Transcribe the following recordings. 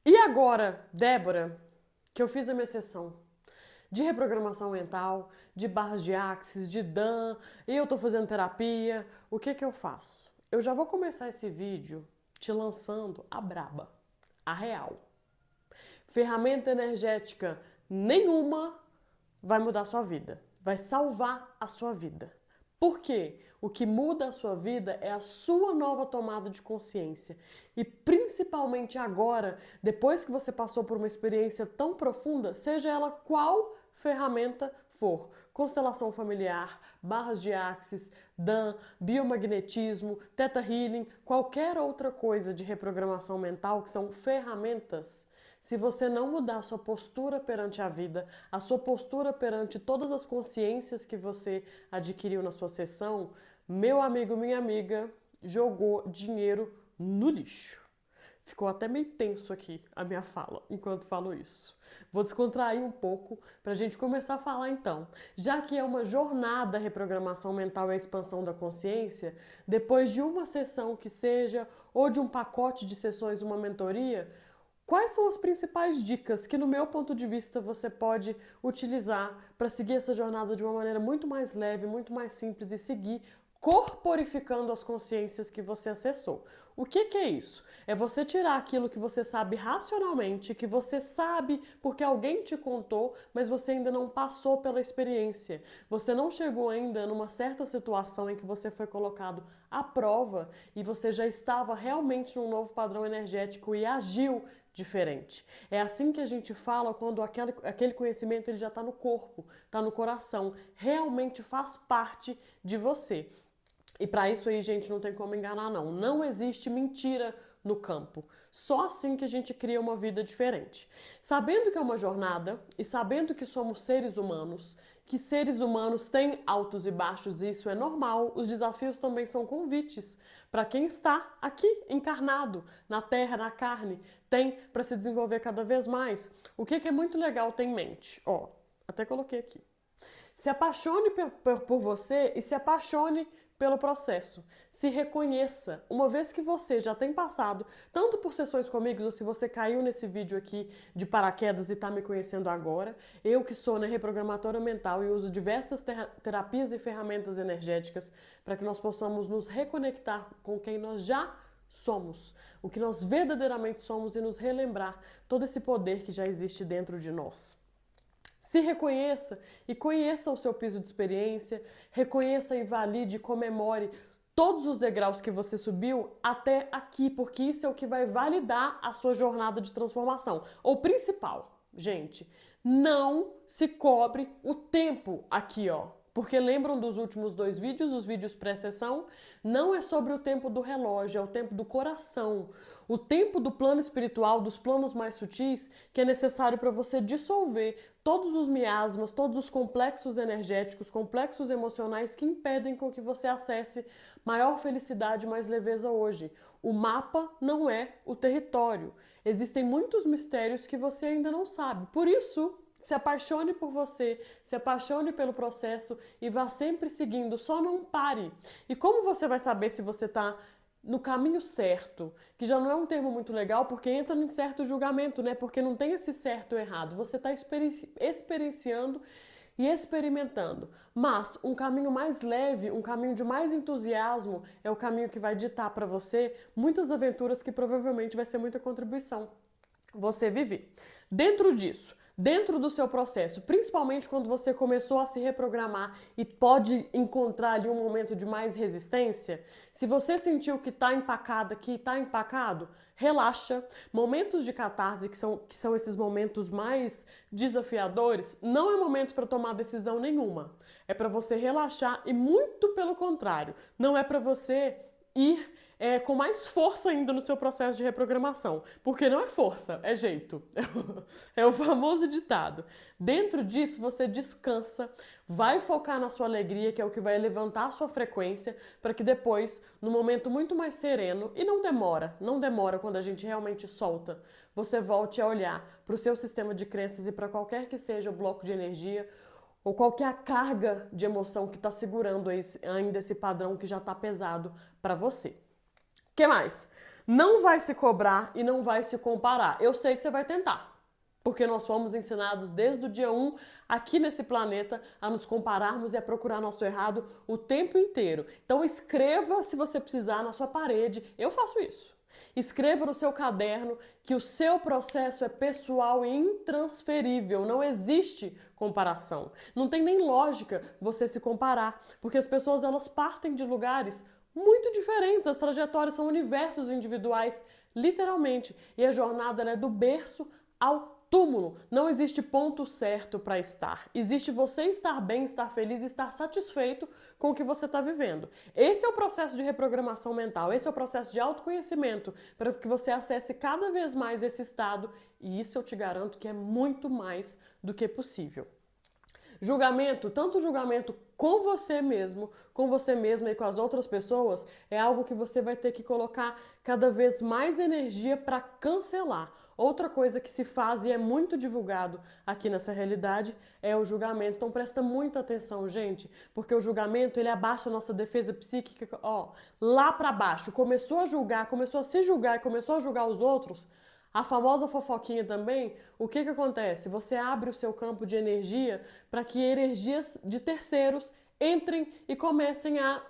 E agora, Débora, que eu fiz a minha sessão de reprogramação mental, de barras de axis, de Dan, e eu tô fazendo terapia, o que que eu faço? Eu já vou começar esse vídeo te lançando a braba, a real. Ferramenta energética nenhuma vai mudar a sua vida, vai salvar a sua vida. Por quê? O que muda a sua vida é a sua nova tomada de consciência. E principalmente agora, depois que você passou por uma experiência tão profunda, seja ela qual ferramenta for, constelação familiar, barras de axis, Dan, biomagnetismo, Theta Healing, qualquer outra coisa de reprogramação mental que são ferramentas. Se você não mudar a sua postura perante a vida, a sua postura perante todas as consciências que você adquiriu na sua sessão, meu amigo, minha amiga, jogou dinheiro no lixo. Ficou até meio tenso aqui a minha fala enquanto falo isso. Vou descontrair um pouco para a gente começar a falar então. Já que é uma jornada a reprogramação mental e a expansão da consciência, depois de uma sessão que seja, ou de um pacote de sessões, uma mentoria, quais são as principais dicas que, no meu ponto de vista, você pode utilizar para seguir essa jornada de uma maneira muito mais leve, muito mais simples e seguir corporificando as consciências que você acessou? O que é isso? É você tirar aquilo que você sabe racionalmente, que você sabe porque alguém te contou, mas você ainda não passou pela experiência. Você não chegou ainda numa certa situação em que você foi colocado à prova e você já estava realmente num novo padrão energético e agiu diferente. É assim que a gente fala quando aquele conhecimento ele já está no corpo, está no coração, realmente faz parte de você. E para isso aí, gente, não tem como enganar, não. Não existe mentira no campo. Só assim que a gente cria uma vida diferente. Sabendo que é uma jornada e sabendo que somos seres humanos, que seres humanos têm altos e baixos, e isso é normal, os desafios também são convites para quem está aqui encarnado, na terra, na carne, tem para se desenvolver cada vez mais. O que é muito legal ter em mente? Ó, até coloquei aqui. Se apaixone por você e se apaixone pelo processo. Se reconheça. Uma vez que você já tem passado, tanto por sessões comigo, ou se você caiu nesse vídeo aqui de paraquedas e está me conhecendo agora, eu que sou reprogramadora mental e uso diversas terapias e ferramentas energéticas para que nós possamos nos reconectar com quem nós já somos, o que nós verdadeiramente somos e nos relembrar todo esse poder que já existe dentro de nós. Se reconheça e conheça o seu piso de experiência, reconheça e valide e comemore todos os degraus que você subiu até aqui, porque isso é o que vai validar a sua jornada de transformação. O principal, gente, não se cobre o tempo aqui, ó. Porque lembram dos últimos dois vídeos, os vídeos pré-sessão? Não é sobre o tempo do relógio, é o tempo do coração. O tempo do plano espiritual, dos planos mais sutis, que é necessário para você dissolver todos os miasmas, todos os complexos energéticos, complexos emocionais que impedem com que você acesse maior felicidade, mais leveza hoje. O mapa não é o território. Existem muitos mistérios que você ainda não sabe. Por isso, se apaixone por você, se apaixone pelo processo e vá sempre seguindo, só não pare. E como você vai saber se você está no caminho certo? Que já não é um termo muito legal, porque entra num certo julgamento, né? Porque não tem esse certo ou errado. Você está experienciando e experimentando. Mas um caminho mais leve, um caminho de mais entusiasmo, é o caminho que vai ditar para você muitas aventuras que provavelmente vai ser muita contribuição você viver. Dentro disso, dentro do seu processo, principalmente quando você começou a se reprogramar e pode encontrar ali um momento de mais resistência, se você sentiu que está empacada, que está empacado, relaxa. Momentos de catarse, que são esses momentos mais desafiadores, não é momento para tomar decisão nenhuma. É para você relaxar e muito pelo contrário, não é para você ir com mais força ainda no seu processo de reprogramação. Porque não é força, é jeito. É o famoso ditado. Dentro disso, você descansa, vai focar na sua alegria, que é o que vai levantar a sua frequência, para que depois, no momento muito mais sereno, e não demora quando a gente realmente solta, você volte a olhar para o seu sistema de crenças e para qualquer que seja o bloco de energia, ou qualquer carga de emoção que está segurando ainda esse padrão que já está pesado para você. Que mais? Não vai se cobrar e não vai se comparar. Eu sei que você vai tentar. Porque nós fomos ensinados desde o dia 1 aqui nesse planeta a nos compararmos e a procurar nosso errado o tempo inteiro. Então escreva se você precisar na sua parede. Eu faço isso. Escreva no seu caderno que o seu processo é pessoal e intransferível. Não existe comparação. Não tem nem lógica você se comparar, porque as pessoas elas partem de lugares muito diferentes. As trajetórias são universos individuais, literalmente. E a jornada ela é do berço ao túmulo. Não existe ponto certo para estar. Existe você estar bem, estar feliz, estar satisfeito com o que você está vivendo. Esse é o processo de reprogramação mental. Esse é o processo de autoconhecimento para que você acesse cada vez mais esse estado. E isso eu te garanto que é muito mais do que possível. Julgamento, tanto julgamento com você mesmo, com você mesma e com as outras pessoas, é algo que você vai ter que colocar cada vez mais energia para cancelar. Outra coisa que se faz e é muito divulgado aqui nessa realidade é o julgamento. Então presta muita atenção, gente, porque o julgamento ele abaixa a nossa defesa psíquica, lá para baixo. Começou a julgar, começou a se julgar e começou a julgar os outros. A famosa fofoquinha também, o que acontece? Você abre o seu campo de energia para que energias de terceiros entrem e comecem a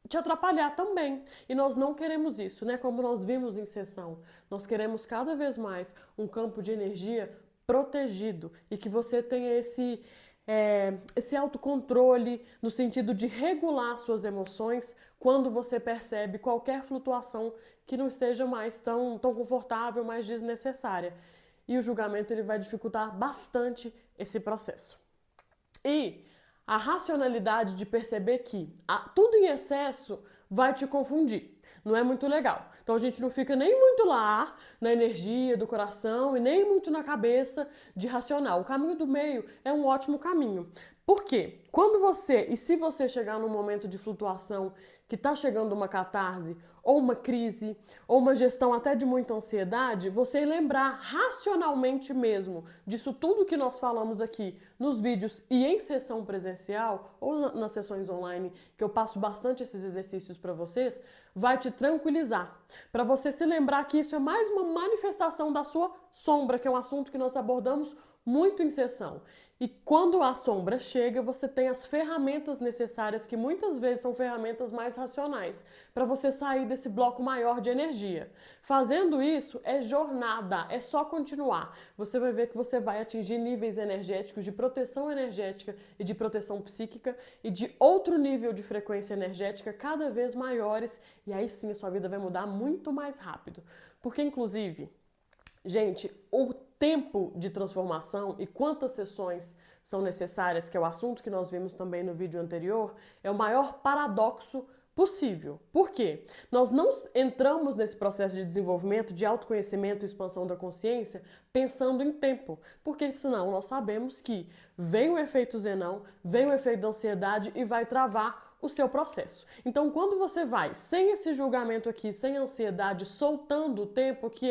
te atrapalhar também. E nós não queremos isso, né? Como nós vimos em sessão. Nós queremos cada vez mais um campo de energia protegido e que você tenha esse autocontrole no sentido de regular suas emoções quando você percebe qualquer flutuação que não esteja mais tão confortável, mais desnecessária. E o julgamento ele vai dificultar bastante esse processo. E a racionalidade de perceber que tudo em excesso vai te confundir. Não é muito legal. Então a gente não fica nem muito lá na energia do coração e nem muito na cabeça de racional. O caminho do meio é um ótimo caminho. Por quê? Se você chegar num momento de flutuação que está chegando uma catarse, ou uma crise, ou uma gestão até de muita ansiedade, você lembrar racionalmente mesmo disso tudo que nós falamos aqui nos vídeos e em sessão presencial, ou nas sessões online, que eu passo bastante esses exercícios para vocês, vai te tranquilizar. Para você se lembrar que isso é mais uma manifestação da sua sombra, que é um assunto que nós abordamos muito em sessão. E quando a sombra chega, você tem as ferramentas necessárias, que muitas vezes são ferramentas mais racionais, para você sair desse bloco maior de energia. Fazendo isso é jornada, é só continuar. Você vai ver que você vai atingir níveis energéticos de proteção energética e de proteção psíquica e de outro nível de frequência energética cada vez maiores, e aí sim a sua vida vai mudar muito mais rápido. Porque, inclusive, gente, o tempo de transformação e quantas sessões são necessárias, que é o assunto que nós vimos também no vídeo anterior, é o maior paradoxo possível. Por quê? Nós não entramos nesse processo de desenvolvimento, de autoconhecimento e expansão da consciência pensando em tempo, porque senão nós sabemos que vem o efeito zenão, vem o efeito da ansiedade e vai travar o seu processo. Então, quando você vai sem esse julgamento aqui, sem ansiedade, soltando o tempo que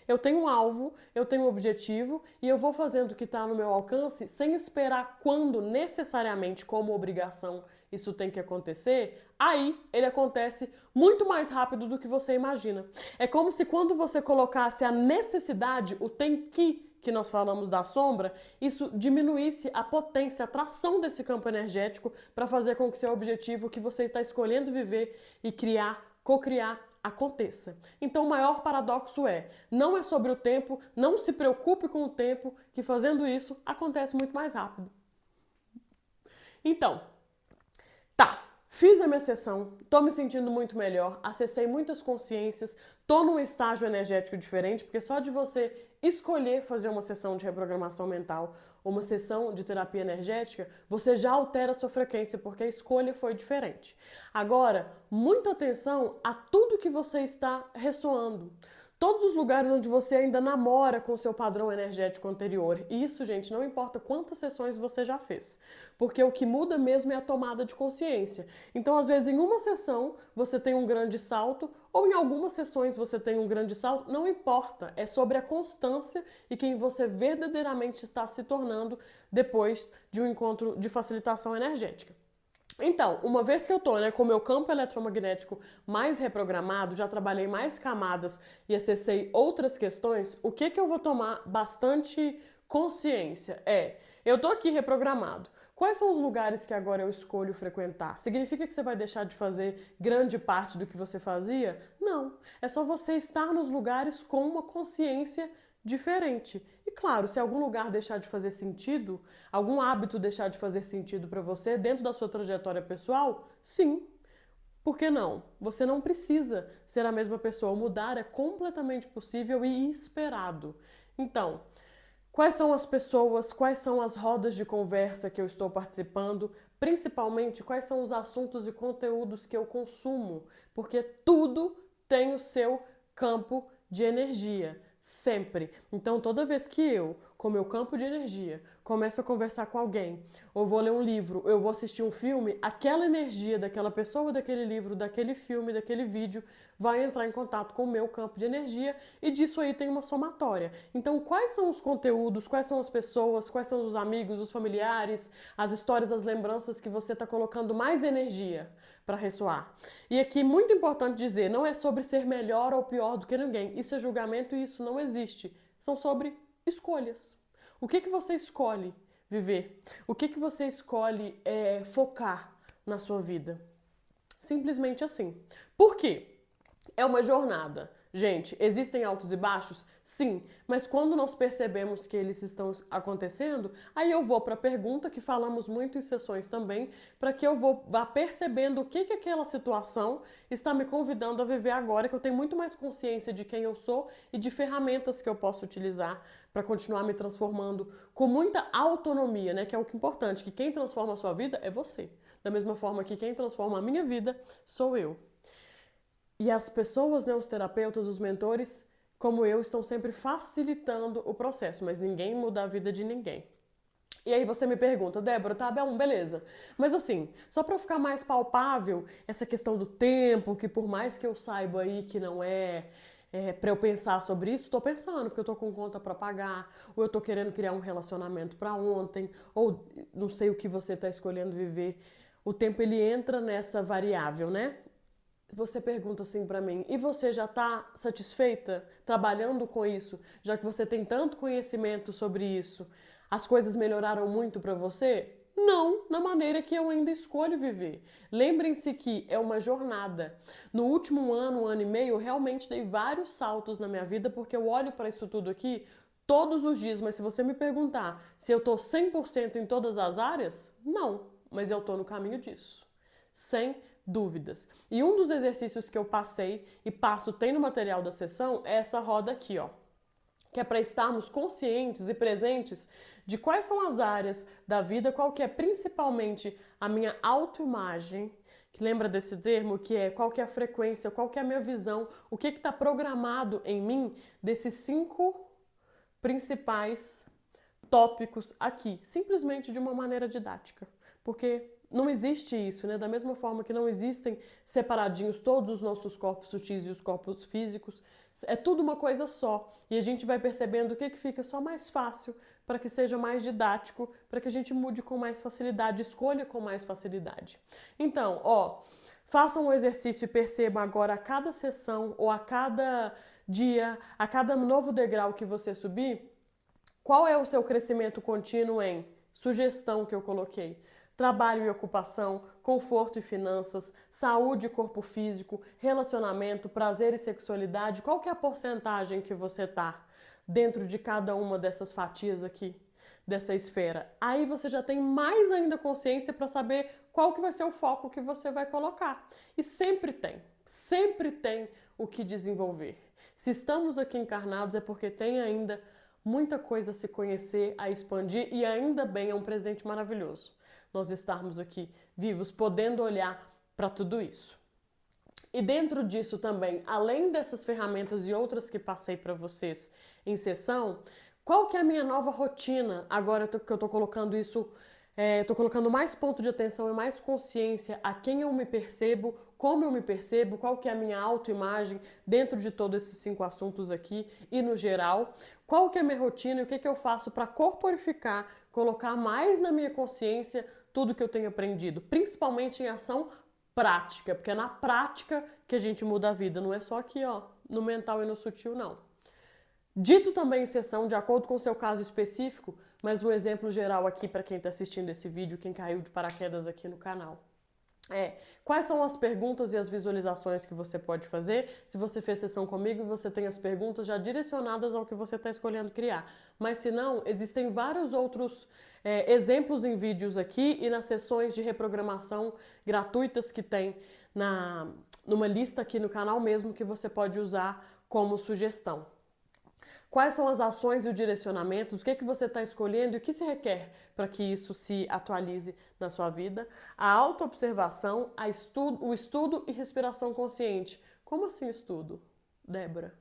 eu tenho um alvo, eu tenho um objetivo e eu vou fazendo o que está no meu alcance sem esperar quando necessariamente como obrigação isso tem que acontecer, aí ele acontece muito mais rápido do que você imagina. É como se quando você colocasse a necessidade, o tem que nós falamos da sombra, isso diminuísse a potência, a tração desse campo energético para fazer com que seu objetivo que você está escolhendo viver e criar, co-criar, aconteça. Então o maior paradoxo não é sobre o tempo, não se preocupe com o tempo, que fazendo isso acontece muito mais rápido. Então, fiz a minha sessão, tô me sentindo muito melhor, acessei muitas consciências, tô num estágio energético diferente, porque só de você escolher fazer uma sessão de reprogramação mental, uma sessão de terapia energética, você já altera a sua frequência, porque a escolha foi diferente. Agora, muita atenção a tudo que você está ressoando. Todos os lugares onde você ainda namora com o seu padrão energético anterior. E isso, gente, não importa quantas sessões você já fez. Porque o que muda mesmo é a tomada de consciência. Então, às vezes, em uma sessão, você tem um grande salto, ou em algumas sessões você tem um grande salto, não importa. É sobre a constância e quem você verdadeiramente está se tornando depois de um encontro de facilitação energética. Então, uma vez que eu tô, com o meu campo eletromagnético mais reprogramado, já trabalhei mais camadas e acessei outras questões, o que eu vou tomar bastante consciência eu tô aqui reprogramado. Quais são os lugares que agora eu escolho frequentar? Significa que você vai deixar de fazer grande parte do que você fazia? Não. É só você estar nos lugares com uma consciência diferente. E claro, se algum lugar deixar de fazer sentido, algum hábito deixar de fazer sentido para você dentro da sua trajetória pessoal, sim. Por que não? Você não precisa ser a mesma pessoa. Mudar é completamente possível e esperado. Então, quais são as pessoas, quais são as rodas de conversa que eu estou participando, principalmente quais são os assuntos e conteúdos que eu consumo, porque tudo tem o seu campo de energia, sempre. Então, toda vez que eu, com meu campo de energia, começo a conversar com alguém, ou vou ler um livro, ou eu vou assistir um filme, aquela energia daquela pessoa, daquele livro, daquele filme, daquele vídeo, vai entrar em contato com o meu campo de energia e disso aí tem uma somatória. Então, quais são os conteúdos, quais são as pessoas, quais são os amigos, os familiares, as histórias, as lembranças que você está colocando mais energia para ressoar? E aqui, muito importante dizer, não é sobre ser melhor ou pior do que ninguém. Isso é julgamento e isso não existe. São sobre escolhas. O que você escolhe viver? O que você escolhe focar na sua vida? Simplesmente assim. Por quê? É uma jornada. Gente, existem altos e baixos? Sim, mas quando nós percebemos que eles estão acontecendo, aí eu vou para a pergunta que falamos muito em sessões também, para que eu vá percebendo o que aquela situação está me convidando a viver agora, que eu tenho muito mais consciência de quem eu sou e de ferramentas que eu posso utilizar para continuar me transformando com muita autonomia, que é o que é importante, que quem transforma a sua vida é você. Da mesma forma que quem transforma a minha vida sou eu. E as pessoas, os terapeutas, os mentores, como eu, estão sempre facilitando o processo, mas ninguém muda a vida de ninguém. E aí você me pergunta, Débora, tá bom, beleza. Mas assim, só para ficar mais palpável essa questão do tempo, que por mais que eu saiba aí que não para eu pensar sobre isso, tô pensando, porque eu tô com conta para pagar, ou eu tô querendo criar um relacionamento para ontem, ou não sei o que você tá escolhendo viver. O tempo ele entra nessa variável, Você pergunta assim pra mim, e você já tá satisfeita trabalhando com isso, já que você tem tanto conhecimento sobre isso? As coisas melhoraram muito pra você? Não, na maneira que eu ainda escolho viver. Lembrem-se que é uma jornada. No último ano, 1 ano e meio, eu realmente dei vários saltos na minha vida, porque eu olho para isso tudo aqui todos os dias, mas se você me perguntar se eu tô 100% em todas as áreas, não, mas eu tô no caminho disso. Sem dúvidas. E um dos exercícios que eu passei e passo, tem no material da sessão, é essa roda aqui, que é para estarmos conscientes e presentes de quais são as áreas da vida, qual que é principalmente a minha autoimagem, que lembra desse termo, que é qual que é a frequência, qual que é a minha visão, o que está programado em mim desses 5 principais tópicos aqui, simplesmente de uma maneira didática. Porque não existe isso, Da mesma forma que não existem separadinhos todos os nossos corpos sutis e os corpos físicos, é tudo uma coisa só. E a gente vai percebendo o que fica só mais fácil para que seja mais didático, para que a gente mude com mais facilidade, escolha com mais facilidade. Então, façam um exercício e percebam agora a cada sessão ou a cada dia, a cada novo degrau que você subir, qual é o seu crescimento contínuo em sugestão que eu coloquei? Trabalho e ocupação, conforto e finanças, saúde e corpo físico, relacionamento, prazer e sexualidade. Qual que é a porcentagem que você tá dentro de cada uma dessas fatias aqui, dessa esfera? Aí você já tem mais ainda consciência para saber qual que vai ser o foco que você vai colocar. E sempre tem o que desenvolver. Se estamos aqui encarnados é porque tem ainda muita coisa a se conhecer, a expandir e ainda bem é um presente maravilhoso nós estarmos aqui vivos, podendo olhar para tudo isso. E dentro disso também, além dessas ferramentas e outras que passei para vocês em sessão, qual que é a minha nova rotina agora que eu estou colocando isso, estou colocando mais ponto de atenção e mais consciência a quem eu me percebo, como eu me percebo, qual que é a minha autoimagem dentro de todos esses 5 assuntos aqui e no geral, qual que é a minha rotina e o que eu faço para corporificar, colocar mais na minha consciência tudo que eu tenho aprendido, principalmente em ação prática, porque é na prática que a gente muda a vida, não é só aqui, ó, no mental e no sutil, não. Dito também em sessão, de acordo com o seu caso específico, mas um exemplo geral aqui para quem está assistindo esse vídeo, quem caiu de paraquedas aqui no canal. Quais são as perguntas e as visualizações que você pode fazer? Se você fez sessão comigo, você tem as perguntas já direcionadas ao que você está escolhendo criar. Mas se não, existem vários outros exemplos em vídeos aqui e nas sessões de reprogramação gratuitas que tem numa lista aqui no canal mesmo que você pode usar como sugestão. Quais são as ações e o direcionamento? O que você está escolhendo e o que se requer para que isso se atualize na sua vida? A autoobservação, o estudo e respiração consciente. Como assim estudo, Débora?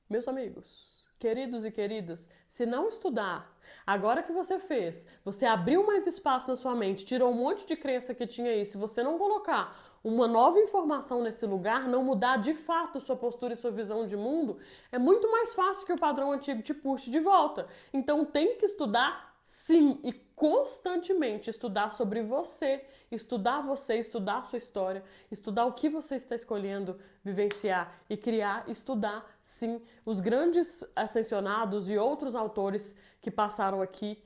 Meus amigos, queridos e queridas, se não estudar, agora que você fez, você abriu mais espaço na sua mente, tirou um monte de crença que tinha aí, se você não colocar uma nova informação nesse lugar, não mudar de fato sua postura e sua visão de mundo, é muito mais fácil que o padrão antigo te puxe de volta. Então tem que estudar sim, e constantemente estudar sobre você, estudar a sua história, estudar o que você está escolhendo vivenciar e criar, estudar sim os grandes ascensionados e outros autores que passaram aqui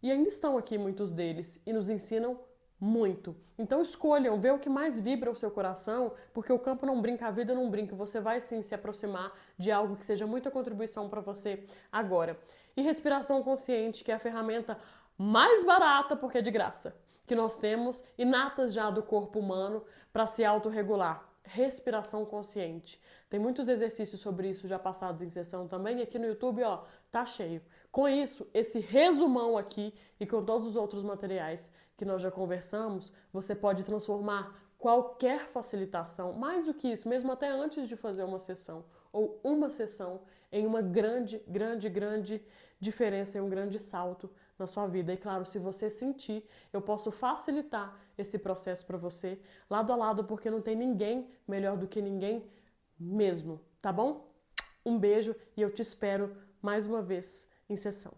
e ainda estão aqui muitos deles e nos ensinam muito. Então escolham, vê o que mais vibra o seu coração, porque o campo não brinca, a vida não brinca. Você vai sim se aproximar de algo que seja muita contribuição para você agora. E respiração consciente, que é a ferramenta mais barata, porque é de graça, que nós temos, inatas já do corpo humano, para se autorregular. Respiração consciente. Tem muitos exercícios sobre isso já passados em sessão também, e aqui no YouTube, ó, tá cheio. Com isso, esse resumão aqui e com todos os outros materiais que nós já conversamos, você pode transformar qualquer facilitação, mais do que isso, mesmo até antes de fazer uma sessão, ou uma sessão, em uma grande diferença, em um grande salto na sua vida. E claro, se você sentir, eu posso facilitar esse processo para você, lado a lado, porque não tem ninguém melhor do que ninguém mesmo, tá bom? Um beijo e eu te espero mais uma vez em sessão.